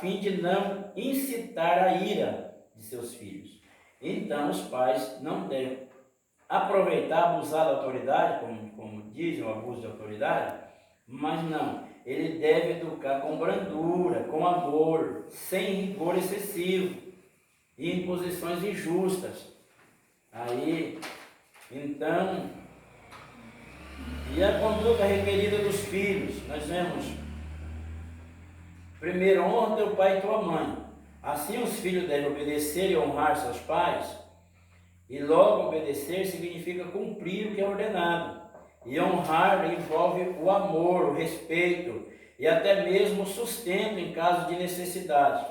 fim de não incitar a ira de seus filhos. Então, os pais não devem aproveitar, abusar da autoridade, como dizem, o abuso de autoridade, mas não, ele deve educar com brandura, com amor, sem rigor excessivo e imposições injustas. Aí, então, e a conduta requerida dos filhos, nós vemos, primeiro, honra teu pai e tua mãe. Assim os filhos devem obedecer e honrar seus pais, e logo obedecer significa cumprir o que é ordenado. E honrar envolve o amor, o respeito e até mesmo o sustento em caso de necessidade.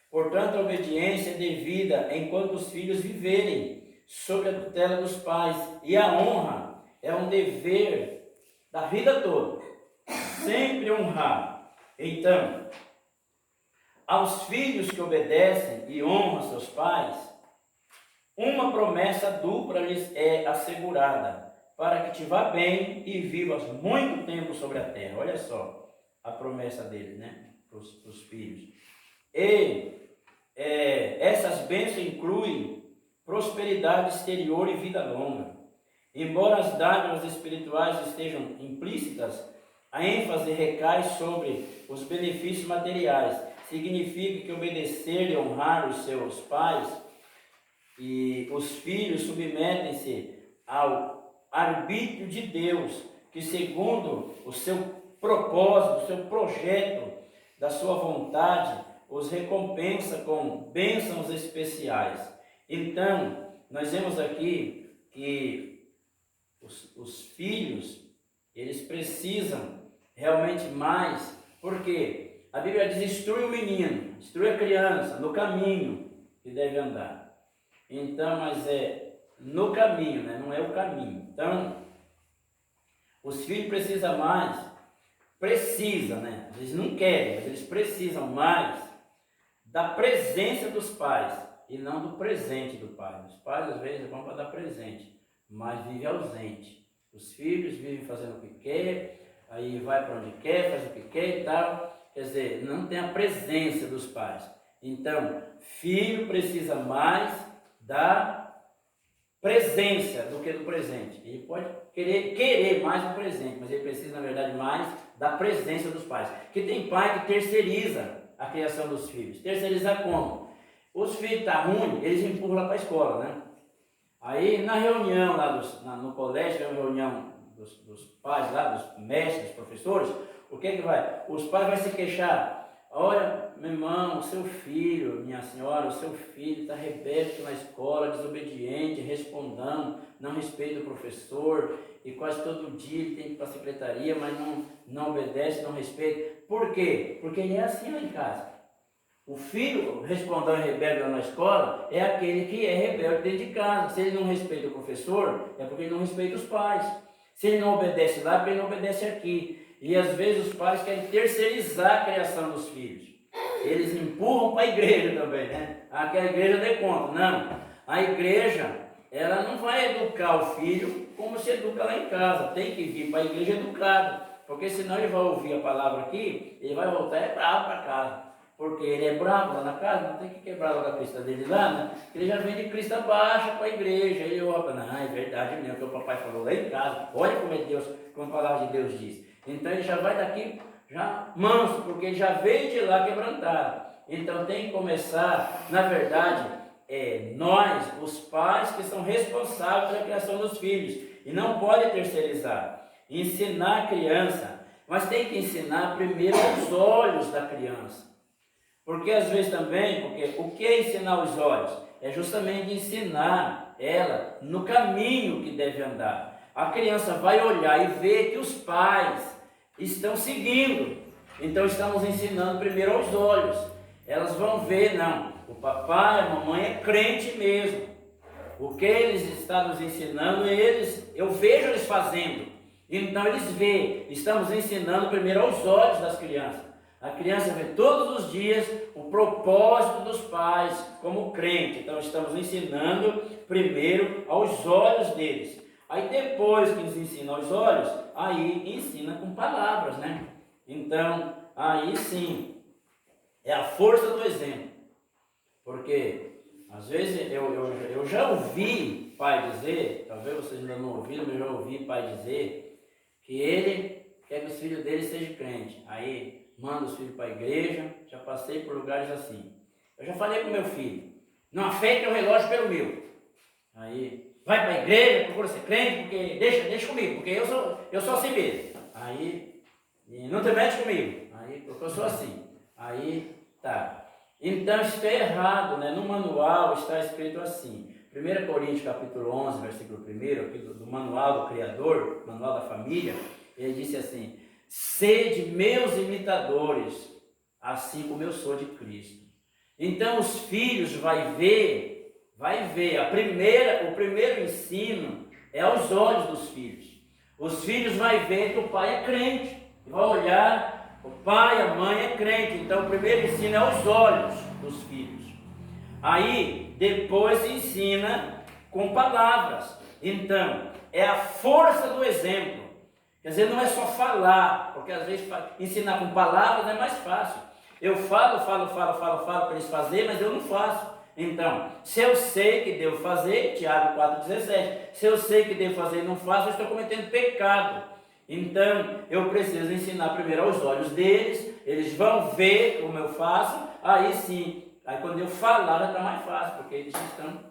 Portanto, a obediência é devida enquanto os filhos viverem sob a tutela dos pais. E a honra é um dever da vida toda. Sempre honrar. Então, aos filhos que obedecem e honram seus pais, uma promessa dupla lhes é assegurada, para que te vá bem e vivas muito tempo sobre a terra. Olha só a promessa dele, né? Para os filhos. E essas bênçãos incluem prosperidade exterior e vida longa. Embora as dádivas espirituais estejam implícitas, a ênfase recai sobre os benefícios materiais. Significa que obedecer e honrar os seus pais e os filhos submetem-se ao arbítrio de Deus, que segundo o seu propósito, o seu projeto, da sua vontade, os recompensa com bênçãos especiais. Então, nós vemos aqui que os filhos, eles precisam realmente mais, porque a Bíblia diz: instrui o menino, instrui a criança no caminho que deve andar. Então, mas é no caminho, né? Não é o caminho. Então, os filhos precisam mais, né? Eles não querem, mas eles precisam mais da presença dos pais e não do presente do pai. Os pais às vezes vão para dar presente, mas vivem ausente. Os filhos vivem fazendo o que quer, aí vai para onde quer, faz o que quer e tal. Quer dizer, não tem a presença dos pais. Então, filho precisa mais da presença do que do presente. Ele pode querer mais do presente, mas ele precisa, na verdade, mais da presença dos pais. Que tem pai que terceiriza a criação dos filhos. Terceirizar como? Os filhos estão ruins, eles empurram lá para a escola, né? Aí, na reunião lá no colégio, na reunião dos pais lá, dos mestres, dos professores, o que vai? Os pais vão se queixar. Olha, meu irmão, o seu filho, minha senhora, o seu filho está rebelde na escola, desobediente, respondendo, não respeita o professor, e quase todo dia ele tem que ir para a secretaria, mas não obedece, não respeita. Por quê? Porque ele é assim lá em casa. O filho respondendo rebelde lá na escola é aquele que é rebelde dentro de casa. Se ele não respeita o professor, é porque ele não respeita os pais. Se ele não obedece lá, é porque ele não obedece aqui. E às vezes os pais querem terceirizar a criação dos filhos. Eles empurram para a igreja também, né? Que a igreja dê conta. Não, a igreja, ela não vai educar o filho como se educa lá em casa. Tem que vir para a igreja educado, porque senão ele vai ouvir a palavra aqui, ele vai voltar bravo para casa. Porque ele é bravo lá na casa, não tem que quebrar logo a crista dele lá, né? Ele já vem de crista baixa para a igreja. Ele olha, não, é verdade mesmo, que o papai falou lá em casa. Olha como é Deus, como a palavra de Deus diz. Então ele já vai daqui já manso, porque ele já veio de lá quebrantado. Então tem que começar, na verdade, nós, os pais, que são responsáveis pela criação dos filhos. E não pode terceirizar. Ensinar a criança, mas tem que ensinar primeiro os olhos da criança. Porque às vezes também, porque o que é ensinar os olhos? É justamente ensinar ela no caminho que deve andar. A criança vai olhar e ver que os pais estão seguindo. Então estamos ensinando primeiro aos olhos. Elas vão ver, não, o papai, a mamãe é crente mesmo. O que eles estão nos ensinando, eu vejo eles fazendo. Então eles veem, estamos ensinando primeiro aos olhos das crianças. A criança vê todos os dias o propósito dos pais como crente. Então estamos ensinando primeiro aos olhos deles. Aí depois que eles ensinam aos olhos, aí ensina com palavras, né? Então, aí sim. É a força do exemplo. Porque, às vezes, eu já ouvi pai dizer, talvez vocês ainda não ouviram, mas eu já ouvi pai dizer, que ele quer que os filhos dele sejam crentes. Aí, manda os filhos para a igreja, já passei por lugares assim. Eu já falei com meu filho, não afete o relógio pelo meu. Aí, vai para a igreja, procura ser crente, porque deixa comigo, porque eu sou assim mesmo. Aí, não te mete comigo. Aí, porque eu sou assim. Aí, tá. Então, isso é errado, né? No manual está escrito assim. 1 Coríntios capítulo 11, versículo 1, aqui do manual do Criador, manual da família, ele disse assim: sede meus imitadores, assim como eu sou de Cristo. Então, os filhos vai ver, o primeiro ensino é aos olhos dos filhos. Os filhos vai ver que o pai é crente, vai olhar, o pai, a mãe é crente. Então, o primeiro ensino é aos olhos dos filhos. Aí, depois ensina com palavras. Então, é a força do exemplo. Quer dizer, não é só falar, porque às vezes ensinar com palavras é mais fácil. Eu falo para eles fazerem, mas eu não faço. Então, se eu sei que devo fazer, Tiago 4,17, se eu sei que devo fazer e não faço, eu estou cometendo pecado. Então, eu preciso ensinar primeiro aos olhos deles, eles vão ver como eu faço, aí sim, aí quando eu falar já está mais fácil, porque eles estão,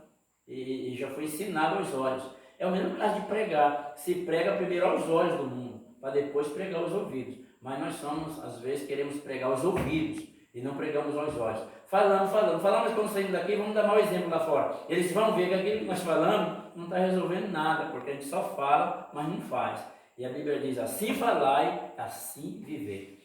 e já foi ensinado aos olhos. É o mesmo caso de pregar, se prega primeiro aos olhos do mundo, para depois pregar aos ouvidos. Mas nós somos, às vezes, queremos pregar aos ouvidos e não pregamos aos olhos. Falamos, mas quando saímos daqui, vamos dar mau exemplo lá fora. Eles vão ver que aquilo que nós falamos não está resolvendo nada, porque a gente só fala, mas não faz. E a Bíblia diz, assim falai, assim viver.